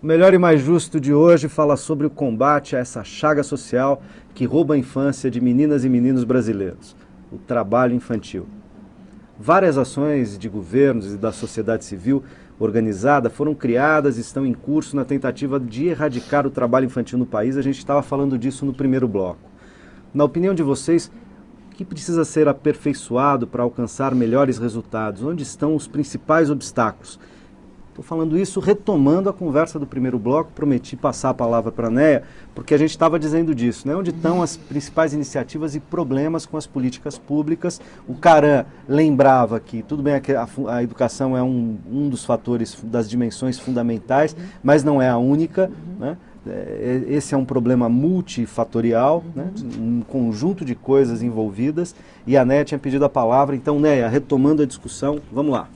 Melhor e Mais Justo de hoje fala sobre o combate a essa chaga social que rouba a infância de meninas e meninos brasileiros, o trabalho infantil. Várias ações de governos e da sociedade civil organizada foram criadas e estão em curso na tentativa de erradicar o trabalho infantil no país. A gente estava falando disso no primeiro bloco. Na opinião de vocês, o que precisa ser aperfeiçoado para alcançar melhores resultados? Onde estão os principais obstáculos? Estou falando isso retomando a conversa do primeiro bloco, prometi passar a palavra para a Neia, porque a gente estava dizendo disso, né? Onde estão as principais iniciativas e problemas com as políticas públicas. O Caran lembrava que, tudo bem, a educação é um dos fatores, das dimensões fundamentais, mas não é a única, né? Esse é um problema multifatorial, né? Um conjunto de coisas envolvidas, e a Neia tinha pedido a palavra. Então, Neia, retomando a discussão, vamos lá.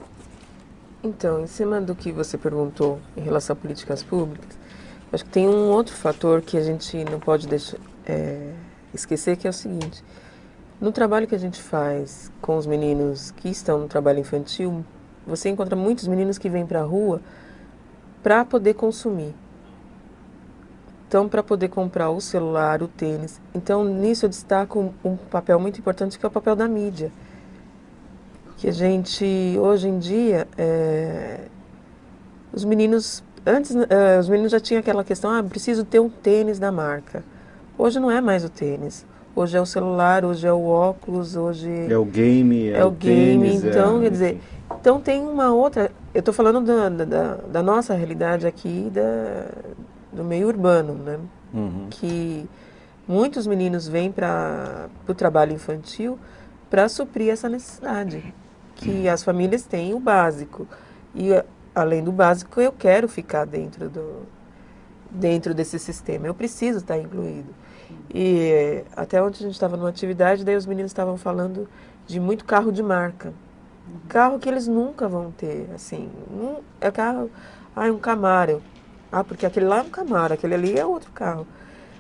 Então, em cima do que você perguntou em relação a políticas públicas, acho que tem um outro fator que a gente não pode esquecer, que é o seguinte: no trabalho que a gente faz com os meninos que estão no trabalho infantil, você encontra muitos meninos que vêm para a rua para poder consumir. Então, para poder comprar o celular, o tênis. Então, nisso eu destaco um papel muito importante, que é o papel da mídia. Que a gente, hoje em dia, os meninos já tinham aquela questão, preciso ter um tênis da marca. Hoje não é mais o tênis. Hoje é o celular, hoje é o óculos, hoje... É o game, é o game. Tênis, então, quer dizer, então tem uma outra... Eu estou falando da nossa realidade aqui, do meio urbano, né? Uhum. Que muitos meninos vêm para o trabalho infantil para suprir essa necessidade. Que as famílias têm o básico. E, além do básico, eu quero ficar dentro desse sistema. Eu preciso estar incluído. E até ontem a gente estava numa atividade, daí os meninos estavam falando de muito carro de marca. Carro que eles nunca vão ter, assim. É carro... um Camaro. Porque aquele lá é um Camaro, aquele ali é outro carro.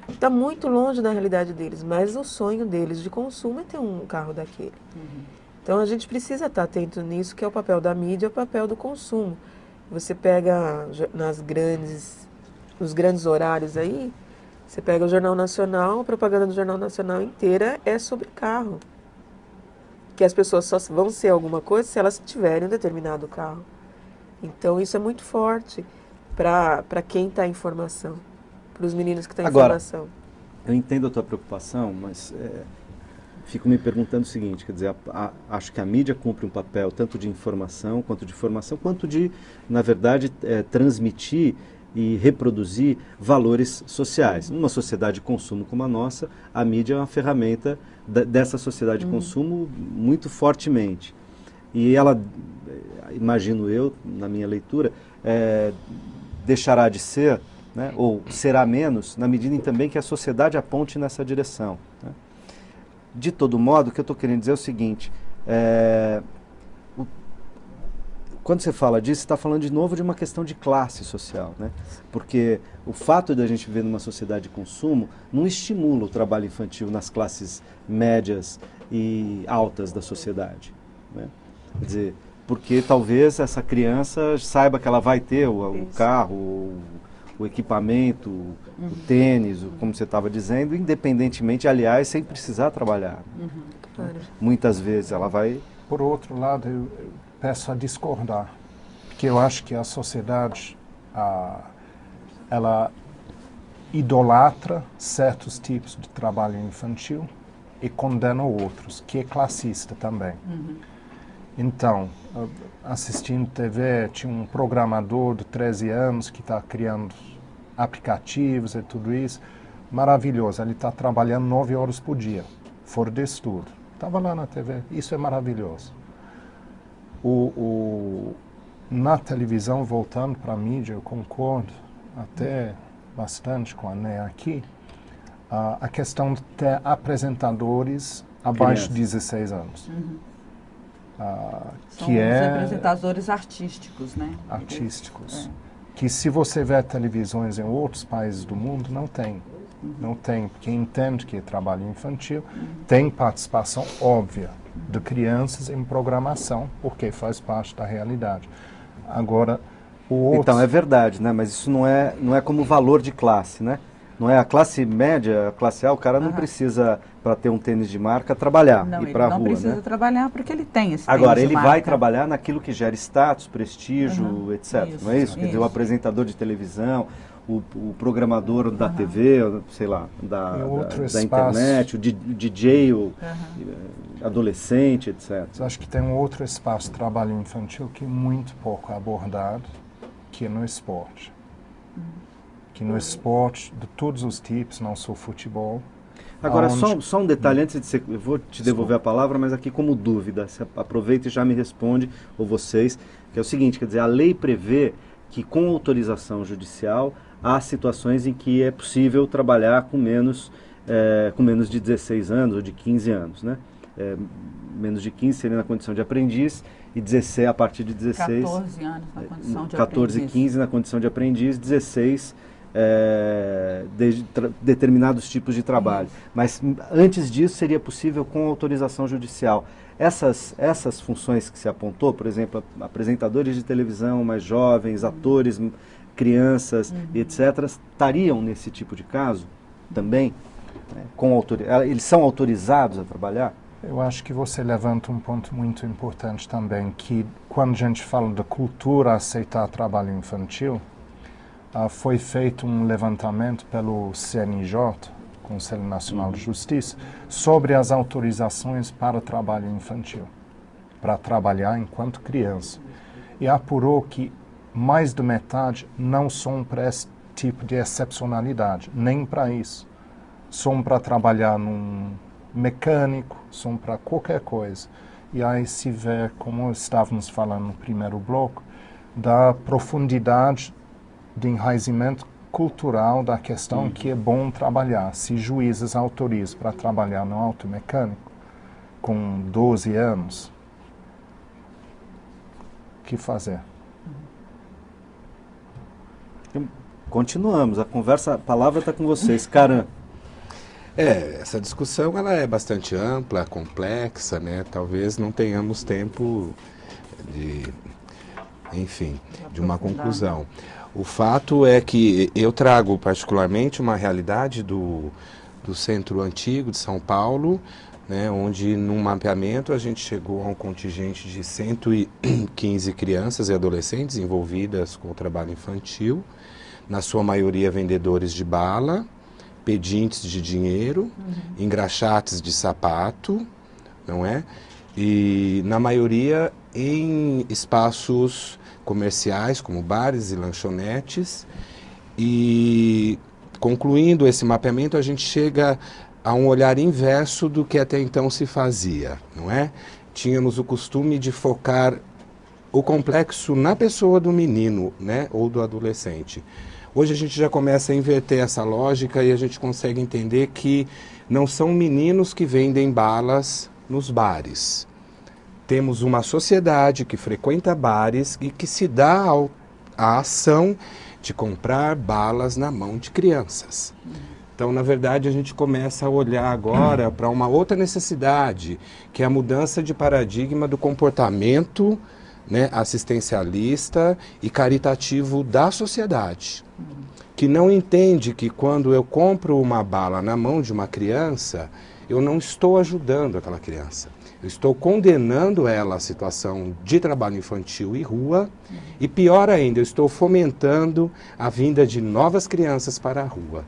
Está muito longe da realidade deles, mas o sonho deles de consumo é ter um carro daquele. Então a gente precisa estar atento nisso, que é o papel da mídia, é o papel do consumo. Você pega nos grandes horários aí, você pega o Jornal Nacional, a propaganda do Jornal Nacional inteira é sobre carro. Que as pessoas só vão ser alguma coisa se elas tiverem um determinado carro. Então isso é muito forte para quem está em formação, para os meninos que estão em formação. Eu entendo a tua preocupação, mas... fico me perguntando o seguinte, quer dizer, acho que a mídia cumpre um papel tanto de informação, quanto de formação, quanto de, na verdade, transmitir e reproduzir valores sociais. Numa sociedade de consumo como a nossa, a mídia é uma ferramenta dessa sociedade de consumo muito fortemente. E ela, imagino eu, na minha leitura, deixará de ser, né, ou será menos, na medida em também que a sociedade aponte nessa direção, né? De todo modo, o que eu estou querendo dizer é o seguinte, quando você fala disso, você está falando de novo de uma questão de classe social, né? Porque o fato de a gente viver numa sociedade de consumo não estimula o trabalho infantil nas classes médias e altas da sociedade, né? Quer dizer, porque talvez essa criança saiba que ela vai ter o carro, o equipamento, o tênis, como você estava dizendo, independentemente, aliás, sem precisar trabalhar. Claro. Muitas vezes ela vai... Por outro lado, eu peço a discordar, porque eu acho que a sociedade, ela idolatra certos tipos de trabalho infantil e condena outros, que é classista também. Então, assistindo TV, tinha um programador de 13 anos que está criando aplicativos e tudo isso. Maravilhoso, ele está trabalhando 9 horas por dia, fora de estudo. Estava lá na TV, isso é maravilhoso. Na televisão, voltando para a mídia, eu concordo até bastante com a Neia aqui, a questão de ter apresentadores abaixo de 16 anos. São os apresentadores artísticos, né? Artísticos. Que se você vê televisões em outros países do mundo, não tem. Não tem, porque entende que é trabalho infantil, tem participação óbvia de crianças em programação, porque faz parte da realidade. Agora, Então, é verdade, né? Mas isso não é como valor de classe, né? Não é a classe média, a classe A, o cara não precisa, para ter um tênis de marca, trabalhar, Não, ir para a rua, ele não precisa né? trabalhar porque ele tem esse Agora, tênis de ele vai marca. trabalhar naquilo que gera status, prestígio, etc. Isso, não é isso? Quer dizer, o apresentador de televisão, o programador da TV, sei lá, da internet, o DJ, o adolescente, etc. Eu acho que tem um outro espaço de trabalho infantil que é muito pouco abordado, que é no esporte. Que no esporte, de todos os tipos, não só futebol. Agora, só um detalhe, antes de eu vou te devolver a palavra, mas aqui como dúvida, você aproveita e já me responde, ou vocês, que é o seguinte, quer dizer, a lei prevê que com autorização judicial há situações em que é possível trabalhar com menos de 16 anos ou de 15 anos, né? Menos de 15 seria na condição de aprendiz e 16 a partir de 16... 14 anos na condição de 14 aprendiz. e 15 na condição de aprendiz, 16 determinados tipos de trabalho. Mas antes disso seria possível com autorização judicial. Essas funções que se apontou, por exemplo, apresentadores de televisão mais jovens, atores, crianças, etc., estariam nesse tipo de caso também? Eles são autorizados a trabalhar? Eu acho que você levanta um ponto muito importante também, que quando a gente fala da cultura aceitar trabalho infantil, foi feito um levantamento pelo CNJ, Conselho Nacional de Justiça, sobre as autorizações para trabalho infantil, para trabalhar enquanto criança. E apurou que mais de metade não são para esse tipo de excepcionalidade, nem para isso. São para trabalhar num mecânico, são para qualquer coisa. E aí se vê, como estávamos falando no primeiro bloco, da profundidade de enraizamento cultural da questão que é bom trabalhar. Se juízes autorizam para trabalhar no automecânico com 12 anos, o que fazer? Continuamos, a palavra está com vocês. Caran. Essa discussão ela é bastante ampla, complexa, né? Talvez não tenhamos tempo de uma conclusão. O fato é que eu trago particularmente uma realidade do centro antigo de São Paulo, né, onde num mapeamento a gente chegou a um contingente de 115 crianças e adolescentes envolvidas com o trabalho infantil, na sua maioria vendedores de bala, pedintes de dinheiro, engraxates de sapato, não é? E na maioria em espaços comerciais, como bares e lanchonetes, e concluindo esse mapeamento, a gente chega a um olhar inverso do que até então se fazia, não é? Tínhamos o costume de focar o complexo na pessoa do menino, né, ou do adolescente. Hoje a gente já começa a inverter essa lógica e a gente consegue entender que não são meninos que vendem balas nos bares. Temos uma sociedade que frequenta bares e que se dá a ação de comprar balas na mão de crianças. Então, na verdade, a gente começa a olhar agora para uma outra necessidade, que é a mudança de paradigma do comportamento, né, assistencialista e caritativo da sociedade, que não entende que quando eu compro uma bala na mão de uma criança, eu não estou ajudando aquela criança. Eu estou condenando ela à situação de trabalho infantil e rua, e pior ainda, eu estou fomentando a vinda de novas crianças para a rua,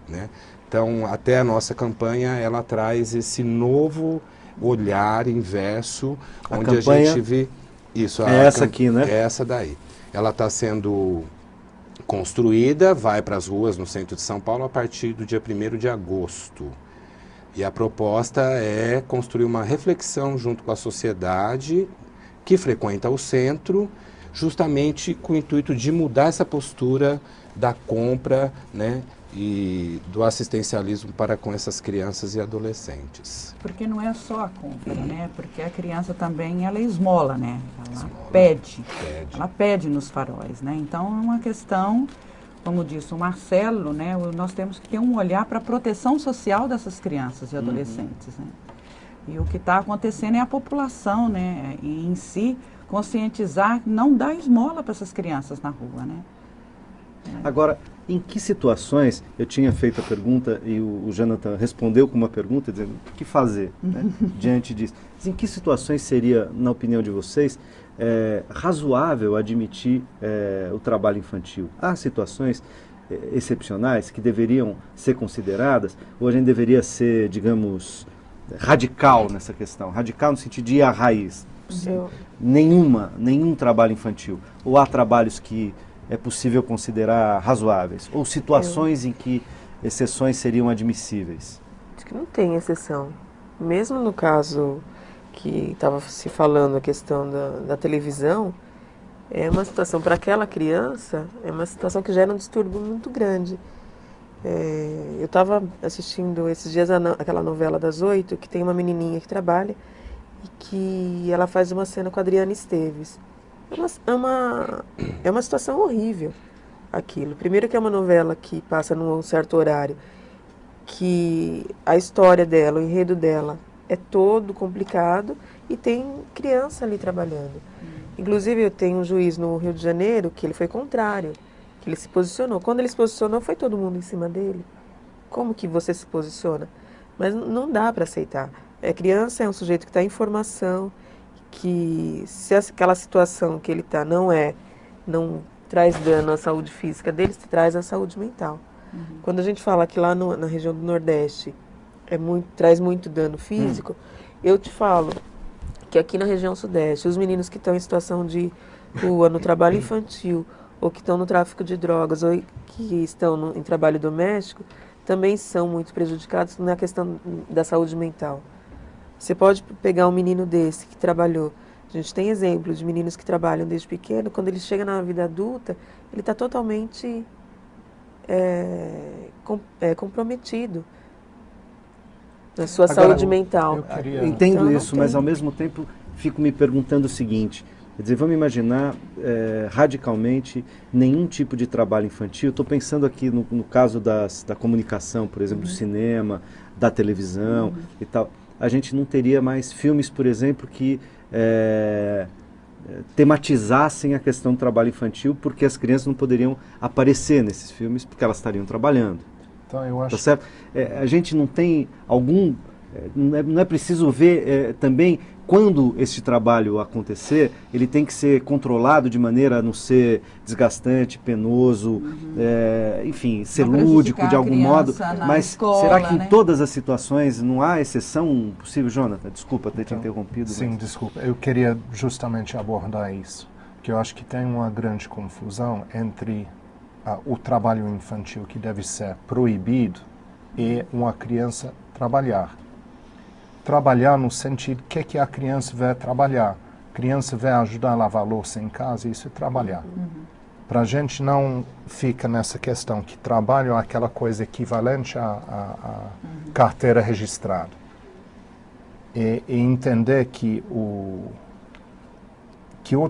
né? Então, até a nossa campanha, ela traz esse novo olhar inverso, onde a gente vê... Isso, essa aqui, né? É essa daí. Ela está sendo construída, vai para as ruas no centro de São Paulo a partir do dia 1º de agosto. E a proposta é construir uma reflexão junto com a sociedade que frequenta o centro, justamente com o intuito de mudar essa postura da compra, né, e do assistencialismo para com essas crianças e adolescentes. Porque não é só a compra, né? Porque a criança também, ela esmola, né? Ela pede. Ela pede nos faróis, né? Então é uma questão, como disse o Marcelo, né? Nós temos que ter um olhar para a proteção social dessas crianças e adolescentes, né? E o que está acontecendo é a população, né, em si, conscientizar, não dar esmola para essas crianças na rua, né? Agora, em que situações, eu tinha feito a pergunta e o Jonathan respondeu com uma pergunta, dizendo o que fazer, né, diante disso. Mas em que situações seria, na opinião de vocês, razoável admitir o trabalho infantil? Há situações excepcionais que deveriam ser consideradas, ou a gente deveria ser, digamos, radical nessa questão? Radical no sentido de ir à raiz. Nenhum trabalho infantil. Ou há trabalhos que é possível considerar razoáveis? Ou situações em que exceções seriam admissíveis? Acho que não tem exceção. Mesmo no caso que estava se falando, a questão da televisão, é uma situação, para aquela criança, é uma situação que gera um distúrbio muito grande. Eu estava assistindo esses dias aquela novela das 8, que tem uma menininha que trabalha e que ela faz uma cena com a Adriana Esteves. É uma situação horrível aquilo. Primeiro que é uma novela que passa num certo horário, que a história dela, o enredo dela é todo complicado e tem criança ali trabalhando. Inclusive eu tenho um juiz no Rio de Janeiro que ele foi contrário, que ele se posicionou. Quando ele se posicionou, foi todo mundo em cima dele. Como que você se posiciona? Mas não dá para aceitar. Criança é um sujeito que está em formação, que se aquela situação que ele está não traz dano à saúde física dele, se traz à saúde mental. Quando a gente fala que lá na região do Nordeste traz muito dano físico, eu te falo que aqui na região Sudeste, os meninos que estão em situação de rua, no trabalho infantil, ou que estão no tráfico de drogas, ou que estão em trabalho doméstico, também são muito prejudicados na questão da saúde mental. Você pode pegar um menino desse que trabalhou. A gente tem exemplos de meninos que trabalham desde pequeno, quando ele chega na vida adulta, ele está totalmente comprometido na sua saúde mental. Entendo isso, mas ao mesmo tempo fico me perguntando o seguinte, quer dizer, vamos imaginar radicalmente nenhum tipo de trabalho infantil. Estou pensando aqui no caso da comunicação, por exemplo, do cinema, da televisão e tal. A gente não teria mais filmes, por exemplo, que tematizassem a questão do trabalho infantil, porque as crianças não poderiam aparecer nesses filmes, porque elas estariam trabalhando. Então, eu acho... Tá certo? A gente não tem algum... não é preciso ver também, quando este trabalho acontecer, ele tem que ser controlado de maneira a não ser desgastante, penoso, enfim, ser lúdico de algum modo. Mas escola, será que né? em todas as situações não há exceção possível? Jonathan, desculpa ter te interrompido. Sim, mas... desculpa. Eu queria justamente abordar isso, que eu acho que tem uma grande confusão entre o trabalho infantil que deve ser proibido e uma criança trabalhar. Trabalhar no sentido que a criança vai trabalhar. A criança vai ajudar a lavar louça em casa, isso é trabalhar. Para a gente não fica nessa questão que trabalho é aquela coisa equivalente à carteira registrada. E entender que o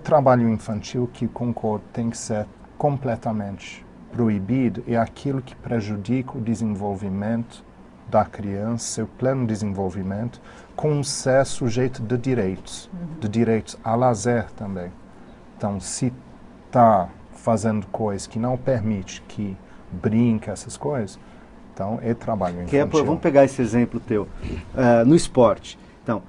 trabalho infantil, que concordo, tem que ser completamente proibido, é aquilo que prejudica o desenvolvimento da criança, seu pleno desenvolvimento, com ser sujeito de direitos a lazer também. Então, se está fazendo coisas que não permite que brinque essas coisas, então é trabalho infantil. Vamos pegar esse exemplo teu. No esporte. Então,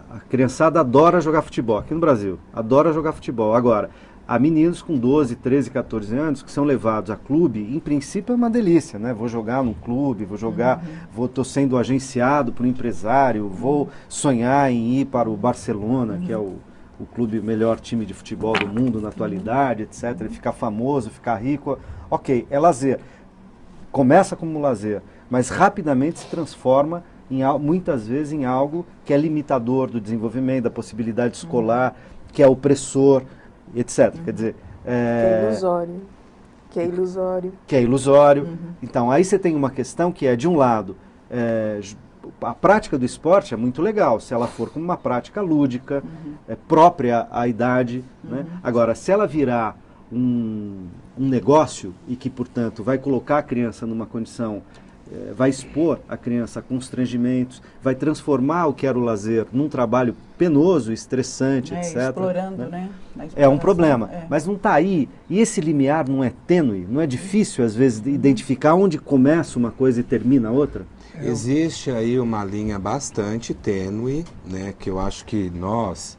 a criançada adora jogar futebol, aqui no Brasil, adora jogar futebol. Agora, há meninos com 12, 13, 14 anos que são levados a clube, em princípio é uma delícia, né? Vou jogar num clube, estou sendo agenciado por um empresário, vou sonhar em ir para o Barcelona, que é o clube melhor time de futebol do mundo na atualidade, etc. E ficar famoso, ficar rico. Ok, é lazer. Começa como lazer, mas rapidamente se transforma muitas vezes em algo que é limitador do desenvolvimento, da possibilidade escolar, que é opressor, etc. Quer dizer, Que é ilusório. Então, aí você tem uma questão que é, de um lado, a prática do esporte é muito legal, se ela for como uma prática lúdica, própria à idade. Né? Agora, se ela virar um negócio e que, portanto, vai colocar a criança numa condição vai expor a criança a constrangimentos, vai transformar o que era o lazer num trabalho penoso, estressante, etc. Explorando, né? É um problema, mas não está aí. E esse limiar não é tênue? Não é difícil, às vezes, de identificar onde começa uma coisa e termina a outra? Existe aí uma linha bastante tênue, né, que eu acho que nós,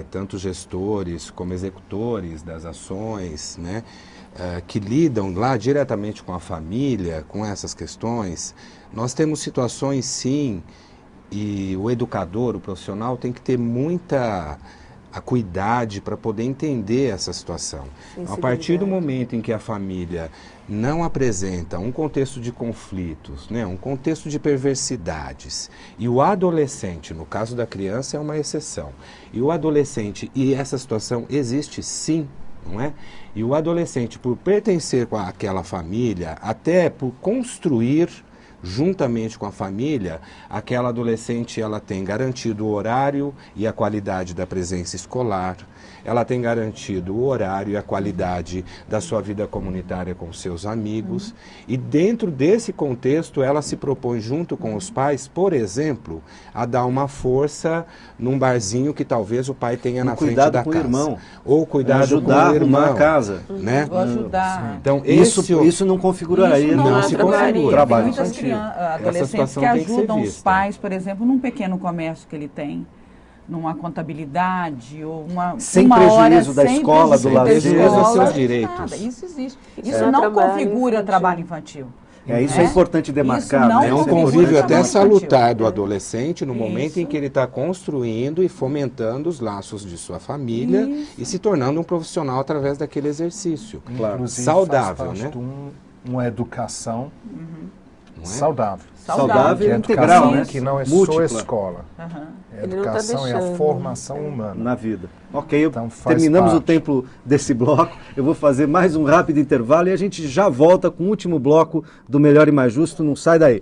tanto gestores como executores das ações, né, que lidam lá diretamente com a família, com essas questões, nós temos situações sim, e o educador, o profissional, tem que ter muita acuidade para poder entender essa situação. A partir do momento em que a família não apresenta um contexto de conflitos, né, um contexto de perversidades, e o adolescente, no caso da criança é uma exceção, e o adolescente, e essa situação existe sim, não é? E o adolescente, por pertencer àquela família, até por construir juntamente com a família, aquela adolescente ela tem garantido o horário e a qualidade da presença escolar, ela tem garantido o horário e a qualidade da sua vida comunitária com seus amigos, e dentro desse contexto ela se propõe junto com os pais, por exemplo, a dar uma força num barzinho que talvez o pai tenha na frente da casa. Irmão. Ou cuidado ajudar com o irmão. A casa. Né? Vou ajudar. Então, isso não configuraria. Isso não se configura. Trabalho tem muitas adolescentes que ajudam os pais, por exemplo, num pequeno comércio que ele tem, numa contabilidade ou sem uma prejuízo hora, da sem escola, do lazer, dos seus nada. direitos. Isso existe. Isso não configura trabalho infantil. Isso é importante demarcar. Isso não né? É um configura convívio até trabalho salutar infantil. do adolescente no momento em que ele está construindo e fomentando os laços de sua família e se tornando um profissional através daquele exercício. Claro. Inclusive, Saudável, faz parte né? de uma educação Não é? saudável. Saudável Que e é integral, educação né? que não é Múltipla. só escola. A Ele não tá educação é a deixando. formação humana. Na vida. Ok, Então, faz terminamos o parte. tempo desse bloco. Eu vou fazer mais um rápido intervalo e a gente já volta com o último bloco do Melhor e Mais Justo. Não sai daí.